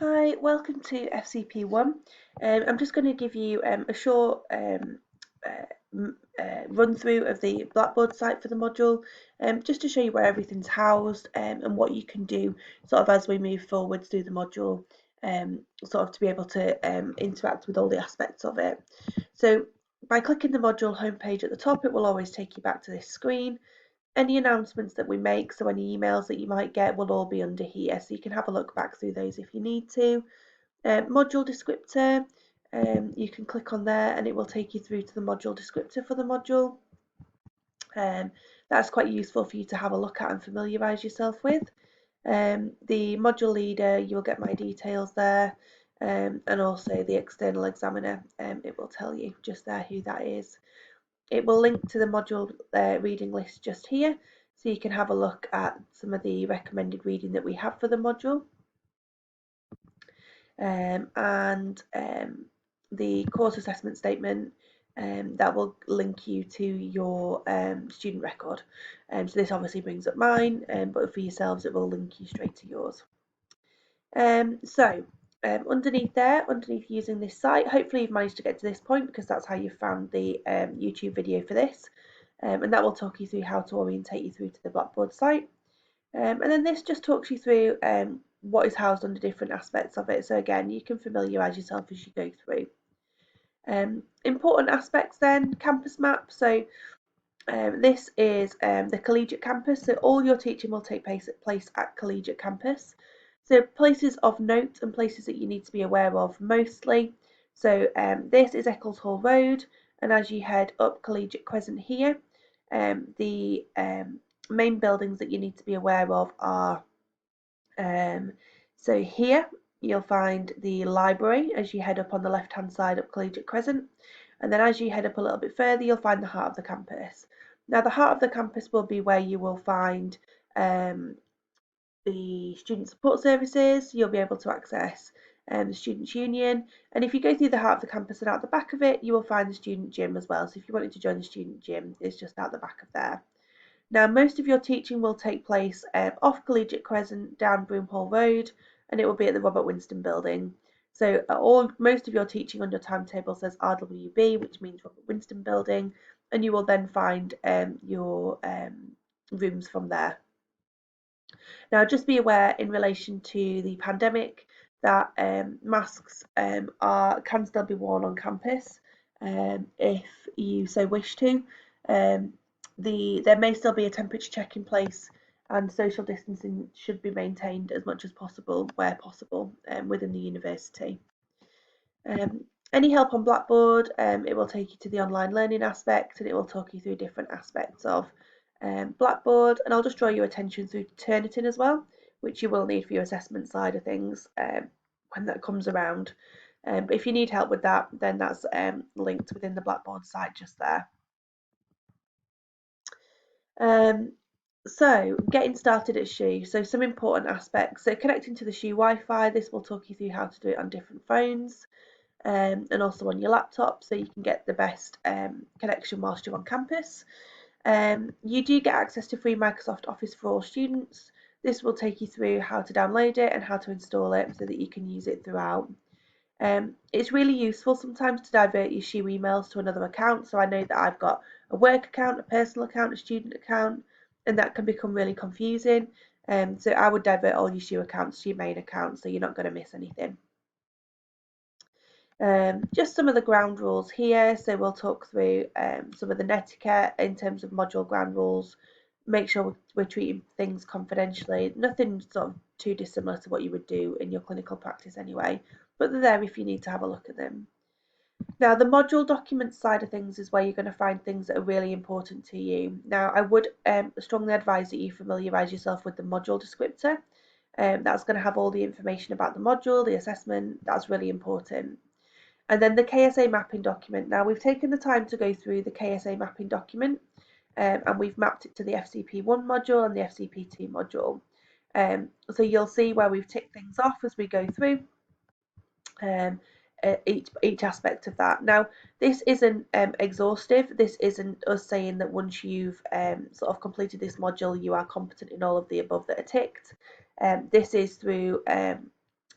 Hi, welcome to FCP1. I'm just going to give you a short run through of the Blackboard site for the module, just to show you where everything's housed and what you can do sort of as we move forwards through the module, sort of to be able to interact with all the aspects of it. So by clicking the module homepage at the top, it will always take you back to this screen. Any announcements that we make, so any emails that you might get, will all be under here, so you can have a look back through those if you need to. Module descriptor, you can click on there and it will take you through to the module descriptor for the module. That's quite useful for you to have a look at and familiarise yourself with. The module leader, you'll get my details there, and also the external examiner, it will tell you just there who that is. It will link to the module reading list just here, so you can have a look at some of the recommended reading that we have for the module. And the course assessment statement, that will link you to your student record. So this obviously brings up mine, but for yourselves it will link you straight to yours. Underneath there, underneath using this site, hopefully you've managed to get to this point because that's how you found the YouTube video for this, and that will talk you through how to orientate you through to the Blackboard site. And then this just talks you through what is housed under different aspects of it. So again, you can familiarise yourself as you go through. Important aspects then, campus map. So this is the collegiate campus. So all your teaching will take place at collegiate campus. So places of note and places that you need to be aware of mostly. So this is Eccles Hall Road, and as you head up Collegiate Crescent here, the main buildings that you need to be aware of are, so here you'll find the library as you head up on the left hand side up Collegiate Crescent, and then as you head up a little bit further you'll find the heart of the campus. Now the heart of the campus will be where you will find the student support services. You'll be able to access the Students' Union, and if you go through the heart of the campus and out the back of it, you will find the student gym as well. So if you wanted to join the student gym, it's just out the back of there. Now most of your teaching will take place off Collegiate Crescent down Broomhall Road, and it will be at the Robert Winston building. So most of your teaching on your timetable says RWB, which means Robert Winston building, and you will then find your rooms from there. Now, just be aware in relation to the pandemic that masks can still be worn on campus if you so wish to. There may still be a temperature check in place, and social distancing should be maintained as much as possible where possible within the university. Any help on Blackboard, it will take you to the online learning aspect, and it will talk you through different aspects of Blackboard, and I'll just draw your attention through Turnitin as well, which you will need for your assessment side of things when that comes around. But if you need help with that, then that's linked within the Blackboard site just there. So getting started at SHE, so some important aspects. So connecting to the SHE Wi-Fi, this will talk you through how to do it on different phones. And also on your laptop, so you can get the best connection whilst you're on campus. You do get access to free Microsoft Office for all students. This will take you through how to download it and how to install it so that you can use it throughout. It's really useful sometimes to divert your SHE emails to another account. So I know that I've got a work account, a personal account, a student account, and that can become really confusing. So I would divert all your SHE accounts to your main account so you're not going to miss anything. Just some of the ground rules here. So we'll talk through some of the netiquette in terms of module ground rules. Make sure we're treating things confidentially. Nothing sort of too dissimilar to what you would do in your clinical practice anyway, but they're there if you need to have a look at them. Now, the module documents side of things is where you're going to find things that are really important to you. Now, I would strongly advise that you familiarise yourself with the module descriptor. That's going to have all the information about the module, the assessment. That's really important. And then the KSA mapping document. Now we've taken the time to go through the KSA mapping document, and we've mapped it to the FCP1 module and the FCP2 module. So you'll see where we've ticked things off as we go through each aspect of that. Now this isn't exhaustive. This isn't us saying that once you've sort of completed this module you are competent in all of the above that are ticked. This is through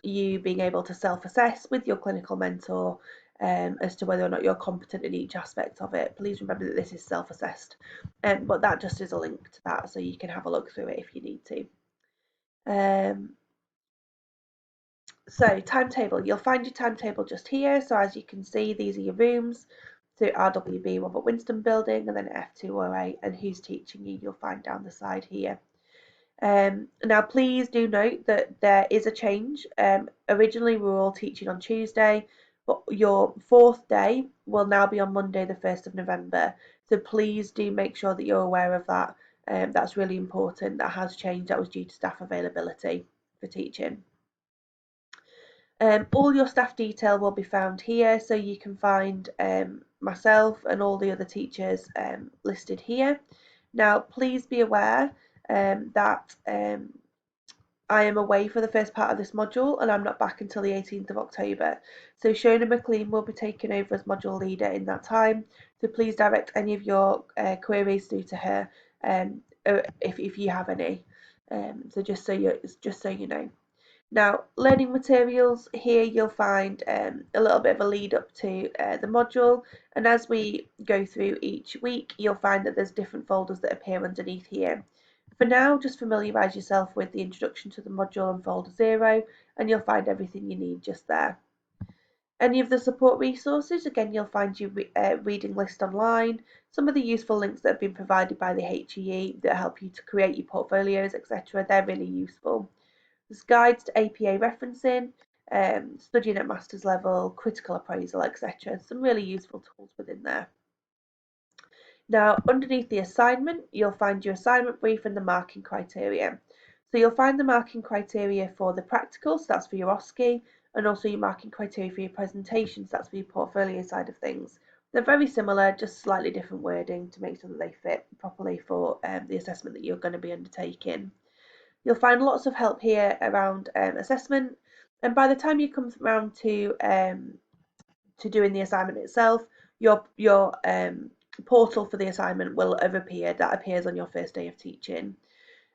you being able to self-assess with your clinical mentor as to whether or not you're competent in each aspect of it. Please remember that this is self-assessed, but that just is a link to that, so you can have a look through it if you need to. So timetable, you'll find your timetable just here. So as you can see, these are your rooms. So RWB Robert Winston building, and then F208, and who's teaching you, you'll find down the side here. Now please do note that there is a change. Originally we were all teaching on Tuesday, but your 4th day will now be on Monday the 1st of November. So please do make sure that you're aware of that. That's really important. That has changed. That was due to staff availability for teaching. All your staff detail will be found here, so you can find myself and all the other teachers listed here. Now please be aware that I am away for the first part of this module, and I'm not back until the 18th of October. So Shona McLean will be taking over as module leader in that time. So please direct any of your queries through to her if you have any. So just so you know. Now, learning materials, here you'll find a little bit of a lead up to the module, and as we go through each week, you'll find that there's different folders that appear underneath here. For now, just familiarise yourself with the introduction to the module and folder 0, and you'll find everything you need just there. Any of the support resources, again, you'll find your reading list online, some of the useful links that have been provided by the HEE that help you to create your portfolios, etc. They're really useful. There's guides to APA referencing, studying at master's level, critical appraisal, etc. Some really useful tools within there. Now, underneath the assignment, you'll find your assignment brief and the marking criteria. So you'll find the marking criteria for the practical, so that's for your OSCE, and also your marking criteria for your presentations, that's for your portfolio side of things. They're very similar, just slightly different wording to make sure that they fit properly for the assessment that you're going to be undertaking. You'll find lots of help here around assessment, and by the time you come around to doing the assignment itself, your portal for the assignment will have appeared. That appears on your first day of teaching.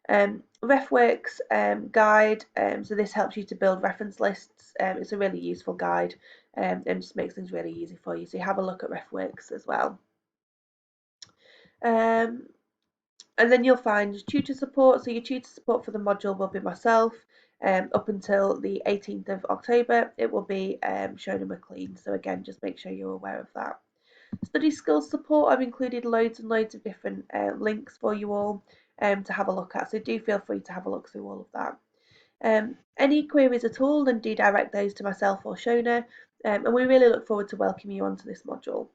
RefWorks guide, so this helps you to build reference lists. It's a really useful guide and just makes things really easy for you. So you have a look at RefWorks as well. And then you'll find tutor support. So your tutor support for the module will be myself. Up until the 18th of October, it will be Shona McLean. So again, just make sure you're aware of that. Study skills support, I've included loads and loads of different links for you all to have a look at. So do feel free to have a look through all of that. Any queries at all, then do direct those to myself or Shona. And we really look forward to welcoming you onto this module.